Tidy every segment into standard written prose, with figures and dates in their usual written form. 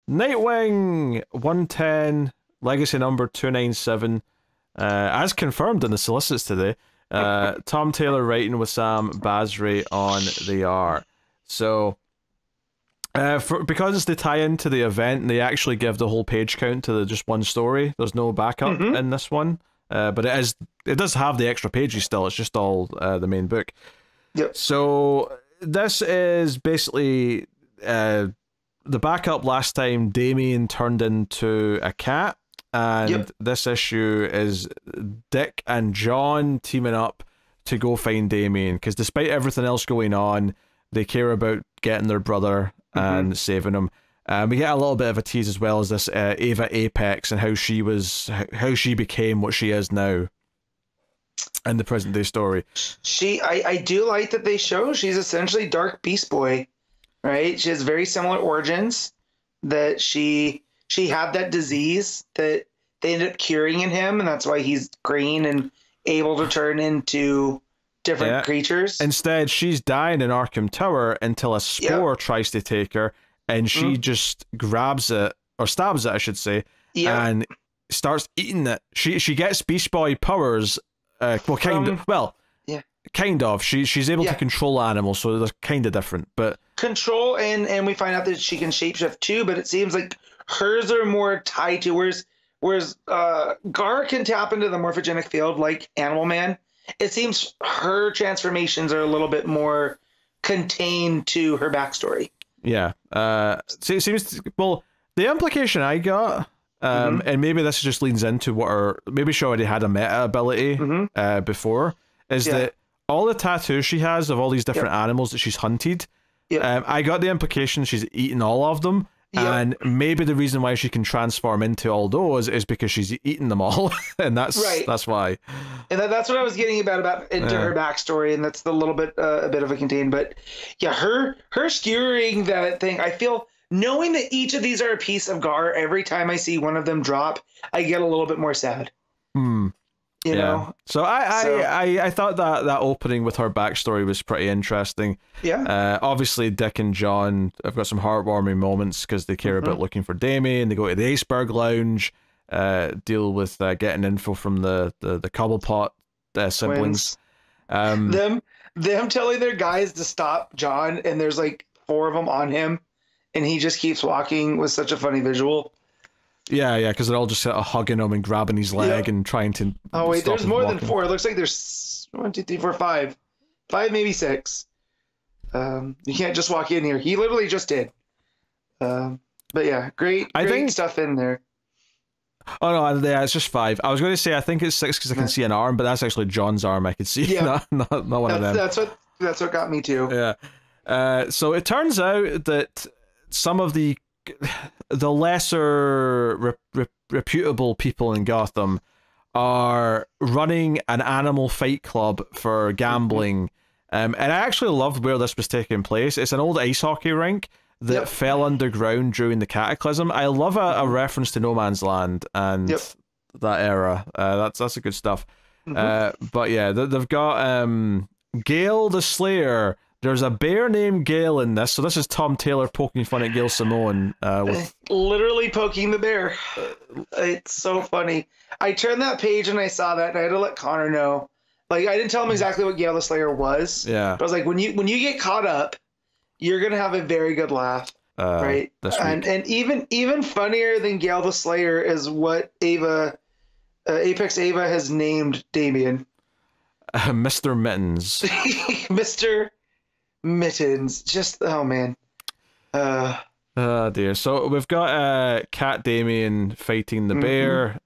Nightwing 110, legacy number 297, as confirmed in the solicits today. Tom Taylor writing with Sam Basri on the art. So, because it's the tie-in to the event, they actually give the whole page count to just one story. There's no backup in this one, but it does have the extra pages still. It's just all the main book. Yep. So this is basically the backup. Last time Damien turned into a cat, and this issue is Dick and John teaming up to go find Damien, because despite everything else going on, they care about getting their brother and saving him. We get a little bit of a tease as well as this Ava Apex and how she became what she is now in the present day story. I do like that they show she's essentially Dark Beast Boy, right? She has very similar origins, that she had that disease that they ended up curing in him, and that's why he's green and able to turn into different creatures. Instead, she's dying in Arkham Tower until a spore tries to take her, and she just grabs it, or stabs it, I should say, and starts eating it. She gets Beast Boy powers. Kind of. She's able to control animals, so they're kind of different, but control, and we find out that she can shapeshift too. But it seems like hers are more tied to whereas Gar can tap into the morphogenic field like Animal Man. It seems her transformations are a little bit more contained to her backstory. Yeah. So it seems the implication I got. And maybe this just leans into maybe she already had a meta ability before, is that all the tattoos she has of all these different animals that she's hunted, I got the implication she's eaten all of them, and maybe the reason why she can transform into all those is because she's eaten them all, and that's why. And that's what I was getting about into her backstory, and that's a little bit a bit of a contain, but yeah, her skewering that thing, I feel. Knowing that each of these are a piece of Gar, every time I see one of them drop, I get a little bit more sad. You know? So I thought that opening with her backstory was pretty interesting. Yeah. Obviously, Dick and John have got some heartwarming moments because they care about looking for Damien. They go to the Iceberg Lounge, deal with getting info from the Cobblepot siblings. Them telling their guys to stop John, and there's like 4 of them on him. And he just keeps walking was such a funny visual. Yeah, because they're all just sort of hugging him and grabbing his leg and trying to. Oh wait, there's more than 4. It looks like there's 1, 2, 3, 4, 5, maybe 6. You can't just walk in here. He literally just did. But yeah, great stuff in there. Oh no, yeah, it's just 5. I was going to say I think it's 6 because I can see an arm, but that's actually John's arm. I could see, not one of them. That's what got me too. Yeah. So it turns out that some of the lesser reputable people in Gotham are running an animal fight club for gambling. And I actually loved where this was taking place. It's an old ice hockey rink that fell underground during the Cataclysm. I love a reference to No Man's Land and that era. That's a good stuff. But yeah, they've got Gale the Slayer. There's a bear named Gale in this, so this is Tom Taylor poking fun at Gail Simone. Literally poking the bear. It's so funny. I turned that page and I saw that, and I had to let Connor know. Like, I didn't tell him exactly what Gale the Slayer was. Yeah. But I was like, when you get caught up, you're gonna have a very good laugh, right? And even funnier than Gale the Slayer is what Apex Ava has named Damien. Mr. Mittens. Mr. Mittens. Just, oh man. Oh dear. So we've got Cat Damien fighting the bear.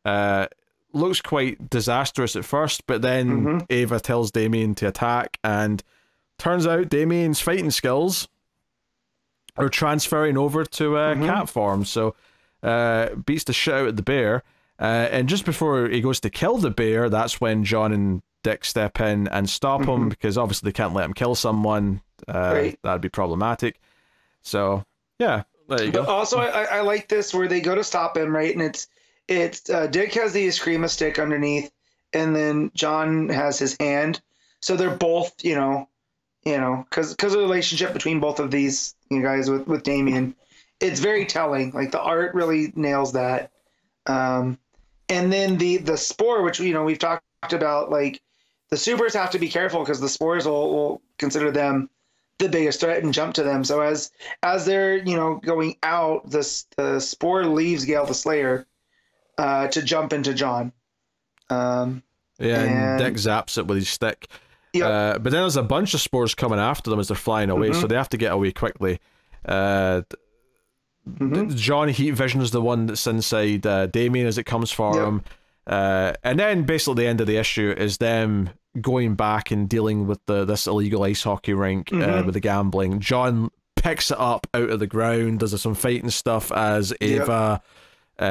Looks quite disastrous at first, but then Ava tells Damien to attack, and turns out Damien's fighting skills are transferring over to cat form. So beats the shit out of the bear. And just before he goes to kill the bear, that's when John and Dick step in and stop him, because obviously they can't let him kill someone. That'd be problematic. So yeah, there you go. Also, I like this where they go to stop him, right? And it's Dick has the Eskrima stick underneath, and then John has his hand. So they're both, because of the relationship between both of these guys with Damien, it's very telling. Like the art really nails that. And then the spore, which we've talked about, like the supers have to be careful because the spores will consider them the biggest threat and jump to them. So as they're going out, the spore leaves Gale the Slayer to jump into John. And Dick zaps it with his stick. But then there's a bunch of spores coming after them as they're flying away, so they have to get away quickly. John Heat Vision is the one that's inside Damien as it comes for him. And then basically the end of the issue is them going back and dealing with this illegal ice hockey rink with the gambling. John picks it up out of the ground, does some fighting stuff as Ava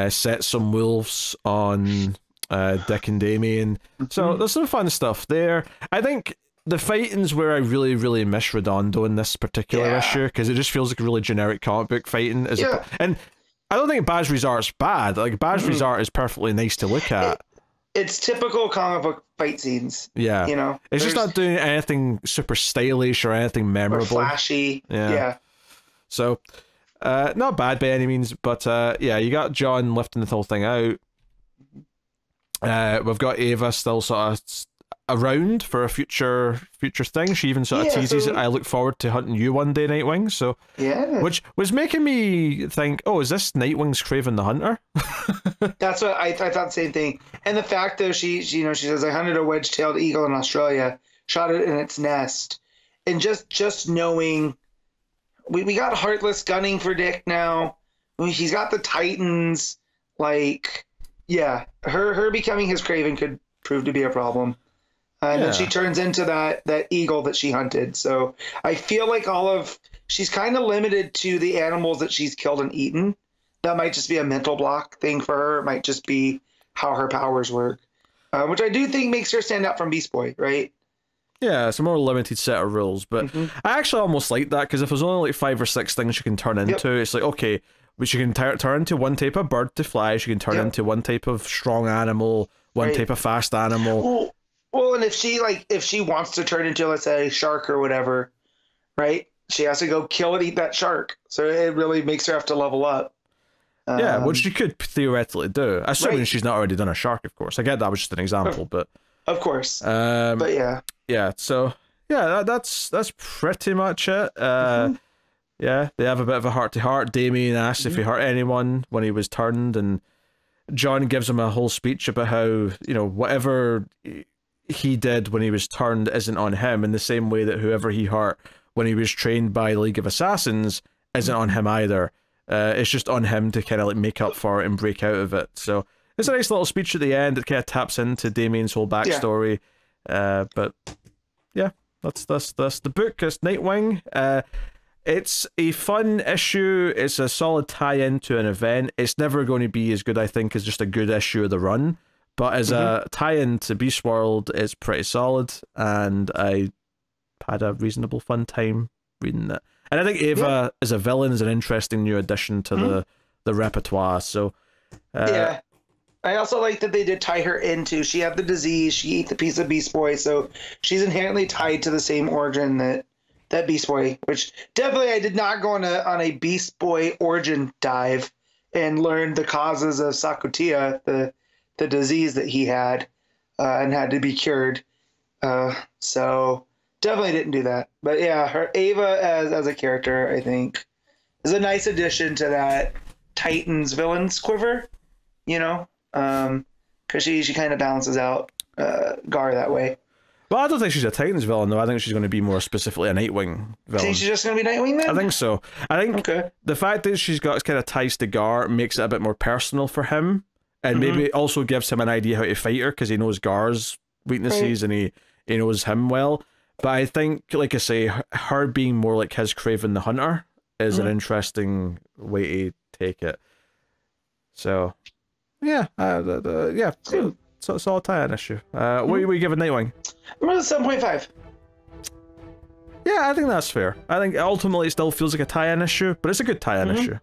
sets some wolves on Dick and Damien. So there's some fun stuff there. I think the fighting's where I really, really miss Redondo in this particular issue, because it just feels like a really generic comic book fighting. And I don't think Basri's art's bad. Like, Basri's art is perfectly nice to look at. It's typical comic book fight scenes. Yeah. It's just not doing anything super stylish or anything memorable. Or flashy. Yeah. So, not bad by any means, but you got John lifting the whole thing out. We've got Ava still sort of around for a future thing. She even sort of teases it. I look forward to hunting you one day, Nightwing. So which was making me think, oh, is this Nightwing's Kraven the Hunter? That's what I thought, the same thing. And the fact though, she says, I hunted a wedge-tailed eagle in Australia, shot it in its nest, and just knowing we got Heartless gunning for Dick now. I mean, he's got the Titans. Like, her becoming his Kraven could prove to be a problem. And then she turns into that eagle that she hunted. So I feel like she's kind of limited to the animals that she's killed and eaten. That might just be a mental block thing for her. It might just be how her powers work, which I do think makes her stand out from Beast Boy, right? Yeah, it's a more limited set of rules. But I actually almost like that, because if there's only like 5 or 6 things she can turn into, it's like, okay, but she can turn into one type of bird to fly. She can turn into one type of strong animal, one type of fast animal. Well, and if she wants to turn into, let's say, a shark or whatever, right? She has to go kill and eat that shark. So it really makes her have to level up. Which she could theoretically do. Assuming she's not already done a shark, of course. I get that was just an example, but... Of course. But yeah. Yeah, so... Yeah, that's pretty much it. Yeah, they have a bit of a heart-to-heart. Damien asks if he hurt anyone when he was turned, and John gives him a whole speech about how, whatever he did when he was turned isn't on him, in the same way that whoever he hurt when he was trained by the League of Assassins isn't on him either. It's just on him to kind of like make up for it and break out of it. So it's a nice little speech at the end. It kind of taps into Damien's whole backstory. But yeah, that's the book. It's Nightwing. It's a fun issue. It's a solid tie-in to an event. It's never going to be as good, I think, as just a good issue of the run. But as a tie-in to Beast World, it's pretty solid, and I had a reasonable fun time reading it. And I think Ava as a villain is an interesting new addition to the repertoire. So I also like that they did tie her into. She had the disease. She ate the piece of Beast Boy, so she's inherently tied to the same origin that Beast Boy. Which definitely I did not go on a Beast Boy origin dive and learn the causes of Sakutia, the disease that he had and had to be cured. So definitely didn't do that. But yeah, her Ava as a character, I think, is a nice addition to that Titans villains quiver, because she kind of balances out Gar that way. Well, I don't think she's a Titans villain, though. I think she's going to be more specifically a Nightwing villain. Think she's just going to be Nightwing then? I think so. I think the fact that she's got kind of ties to Gar makes it a bit more personal for him. And maybe it also gives him an idea how to fight her, because he knows Gar's weaknesses and he knows him well. But I think, like I say, her being more like his Kraven the Hunter is an interesting way to take it. So, yeah. So it's all a tie-in issue. What are we giving Nightwing? I'm going to 7.5. Yeah, I think that's fair. I think ultimately it still feels like a tie-in issue, but it's a good tie-in issue.